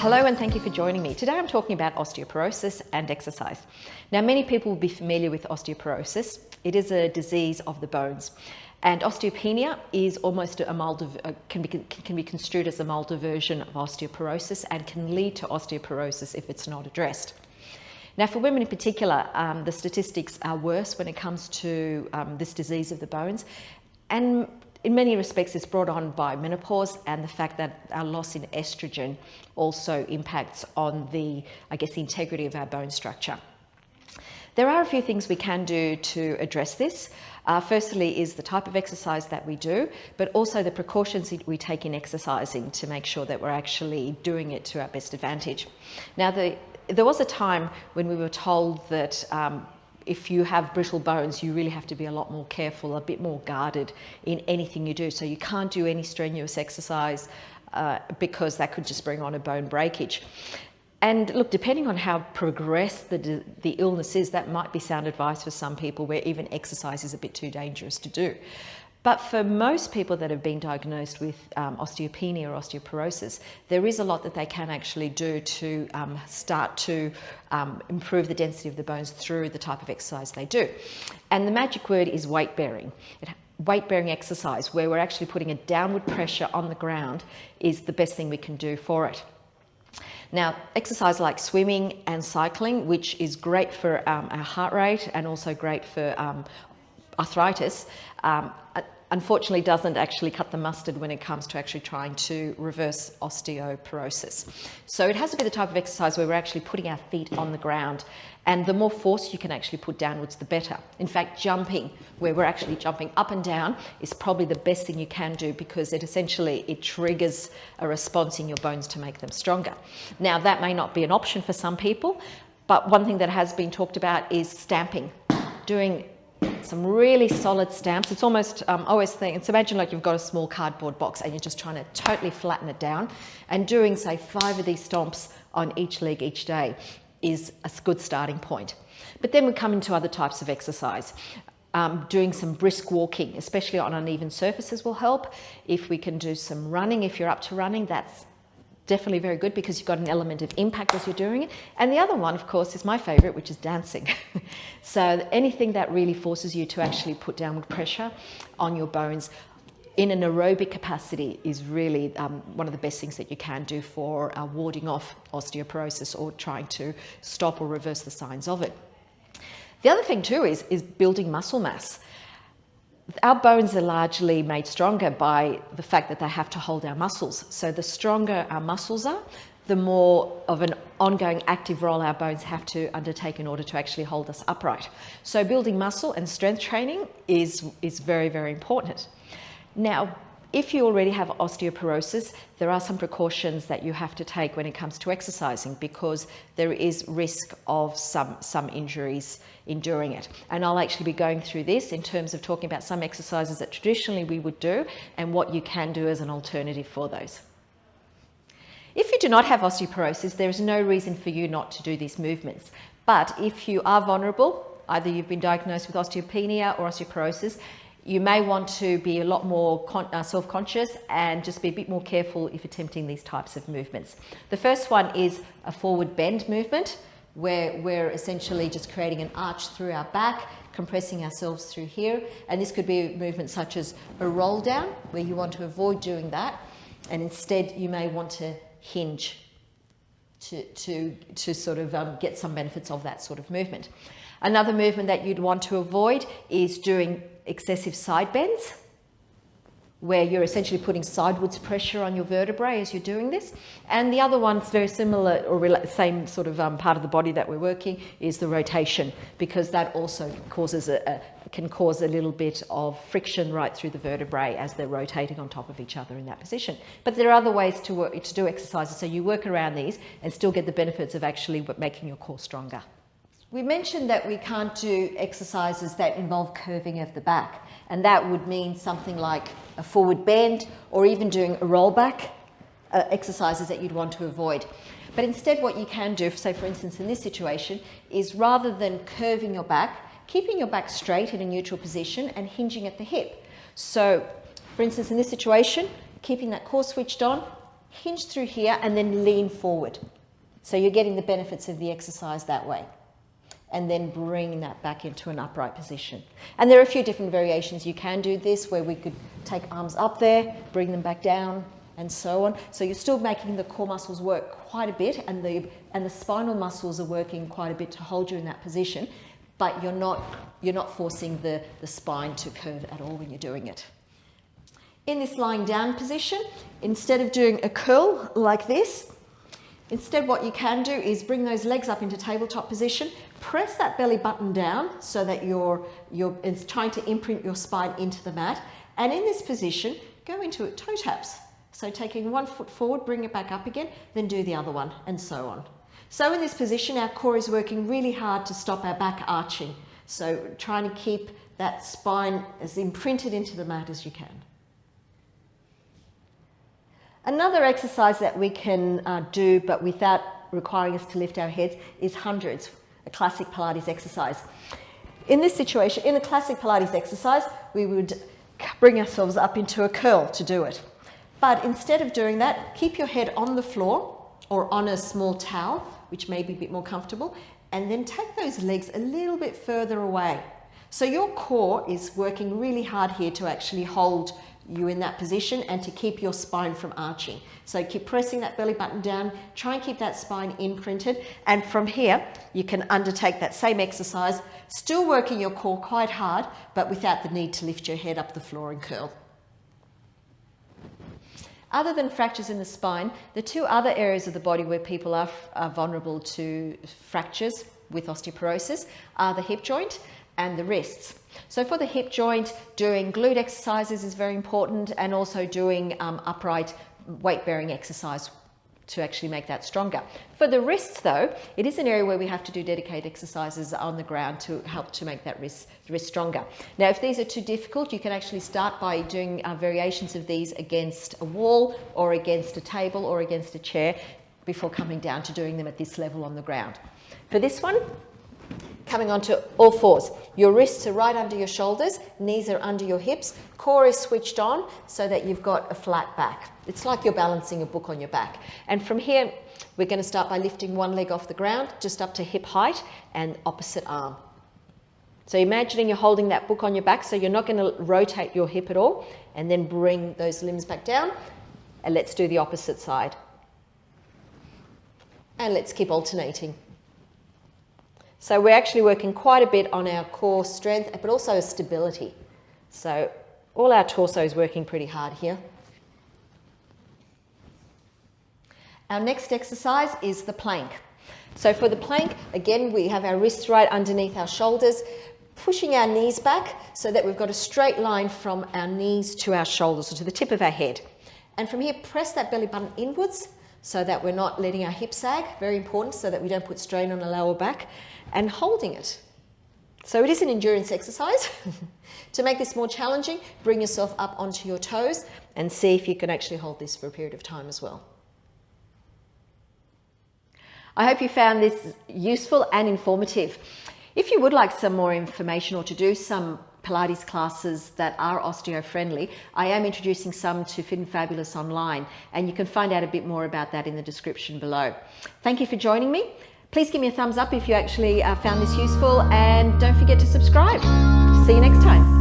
Hello and thank you for joining me. Today I'm talking about osteoporosis and exercise. Now many people will be familiar with osteoporosis. It is a disease of the bones, and osteopenea is almost a can be construed as a milder version of osteoporosis and can lead to osteoporosis if it's not addressed. Now for women in particular, the statistics are worse when it comes to this disease of the bones, and in many respects it's brought on by menopause and the fact that our loss in estrogen also impacts on the integrity of our bone structure. There are a few things we can do to address this. Firstly is the type of exercise that we do, but also the precautions that we take in exercising to make sure that we're actually doing it to our best advantage. Now there was a time when we were told that if you have brittle bones, you really have to be a lot more careful, a bit more guarded in anything you do. So you can't do any strenuous exercise because that could just bring on a bone breakage. And look, depending on how progressed the illness is, that might be sound advice for some people where even exercise is a bit too dangerous to do. But for most people that have been diagnosed with osteopenia or osteoporosis, there is a lot that they can actually do to start to improve the density of the bones through the type of exercise they do. And the magic word is weight bearing. Weight bearing exercise, where we're actually putting a downward pressure on the ground, is the best thing we can do for it. Now, exercise like swimming and cycling, which is great for our heart rate and also great for arthritis, unfortunately doesn't actually cut the mustard when it comes to actually trying to reverse osteoporosis. So it has to be the type of exercise where we're actually putting our feet on the ground, and the more force you can actually put downwards, the better. In fact, jumping, where we're actually jumping up and down, is probably the best thing you can do because it triggers a response in your bones to make them stronger. Now, that may not be an option for some people, but one thing that has been talked about is stamping, doing some really solid stamps. It's almost, it's imagine like you've got a small cardboard box and you're just trying to totally flatten it down, and doing say 5 of these stomps on each leg each day is a good starting point. But then we come into other types of exercise. Doing some brisk walking, especially on uneven surfaces, will help. If we can do some running, if you're up to running, that's definitely very good because you've got an element of impact as you're doing it. And the other one, of course, is my favorite, which is dancing. So anything that really forces you to actually put downward pressure on your bones in an aerobic capacity is really one of the best things that you can do for warding off osteoporosis or trying to stop or reverse the signs of it. The other thing too is building muscle mass. Our bones are largely made stronger by the fact that they have to hold our muscles. So the stronger our muscles are, the more of an ongoing active role our bones have to undertake in order to actually hold us upright. So building muscle and strength training is very, very important. Now, if you already have osteoporosis, there are some precautions that you have to take when it comes to exercising because there is risk of some injuries in doing it. And I'll actually be going through this in terms of talking about some exercises that traditionally we would do and what you can do as an alternative for those. If you do not have osteoporosis, there is no reason for you not to do these movements. But if you are vulnerable, either you've been diagnosed with osteopenia or osteoporosis, you may want to be a lot more self-conscious and just be a bit more careful if attempting these types of movements. The first one is a forward bend movement, where we're essentially just creating an arch through our back, compressing ourselves through here. And this could be a movement such as a roll down, where you want to avoid doing that. And instead, you may want to hinge to sort of get some benefits of that sort of movement. Another movement that you'd want to avoid is doing excessive side bends, where you're essentially putting sidewards pressure on your vertebrae as you're doing this. And the other one's very similar, or same sort of part of the body that we're working, is the rotation, because that also can cause a little bit of friction right through the vertebrae as they're rotating on top of each other in that position. But there are other ways to do exercises, so you work around these and still get the benefits of actually making your core stronger. We mentioned that we can't do exercises that involve curving of the back, and that would mean something like a forward bend or even doing a roll back, exercises that you'd want to avoid. But instead what you can do, say for instance in this situation, is rather than curving your back, keeping your back straight in a neutral position and hinging at the hip. So for instance in this situation, keeping that core switched on, hinge through here and then lean forward. So you're getting the benefits of the exercise that way. And then bring that back into an upright position. And there are a few different variations you can do this, where we could take arms up there, bring them back down, and so on. So you're still making the core muscles work quite a bit, and the spinal muscles are working quite a bit to hold you in that position, but you're not forcing the spine to curve at all when you're doing it. In this lying down position, instead of doing a curl like this, instead what you can do is bring those legs up into tabletop position, press that belly button down so that it's trying to imprint your spine into the mat, and in this position, go into it toe taps. So taking one foot forward, bring it back up again, then do the other one, and so on. So in this position, our core is working really hard to stop our back arching. So trying to keep that spine as imprinted into the mat as you can. Another exercise that we can do, but without requiring us to lift our heads, is hundreds, a classic Pilates exercise. In this situation, in a classic Pilates exercise, we would bring ourselves up into a curl to do it. But instead of doing that, keep your head on the floor or on a small towel, which may be a bit more comfortable, and then take those legs a little bit further away. So your core is working really hard here to actually hold you in that position and to keep your spine from arching. So keep pressing that belly button down, try and keep that spine imprinted, and from here you can undertake that same exercise, still working your core quite hard, but without the need to lift your head up the floor and curl. Other than fractures in the spine, the two other areas of the body where people are vulnerable to fractures with osteoporosis are the hip joint and the wrists. So for the hip joint, doing glute exercises is very important, and also doing upright weight-bearing exercise to actually make that stronger. For the wrists though, it is an area where we have to do dedicated exercises on the ground to help to make that wrist stronger. Now if these are too difficult, you can actually start by doing variations of these against a wall or against a table or against a chair before coming down to doing them at this level on the ground. For this one, coming onto all fours. Your wrists are right under your shoulders, knees are under your hips, core is switched on so that you've got a flat back. It's like you're balancing a book on your back. And from here, we're going to start by lifting one leg off the ground, just up to hip height, and opposite arm. So imagining you're holding that book on your back, so you're not going to rotate your hip at all, and then bring those limbs back down, and let's do the opposite side. And let's keep alternating. So we're actually working quite a bit on our core strength, but also stability. So all our torso is working pretty hard here. Our next exercise is the plank. So for the plank, again, we have our wrists right underneath our shoulders, pushing our knees back so that we've got a straight line from our knees to our shoulders, or to the tip of our head. And from here, press that belly button inwards so that we're not letting our hips sag, very important, so that we don't put strain on the lower back, and holding it. So it is an endurance exercise. To make this more challenging, bring yourself up onto your toes and see if you can actually hold this for a period of time as well. I hope you found this useful and informative. If you would like some more information or to do some Pilates classes that are osteo-friendly, I am introducing some to Fit and Fabulous online, and you can find out a bit more about that in the description below. Thank you for joining me. Please give me a thumbs up if you actually found this useful, and don't forget to subscribe. See you next time.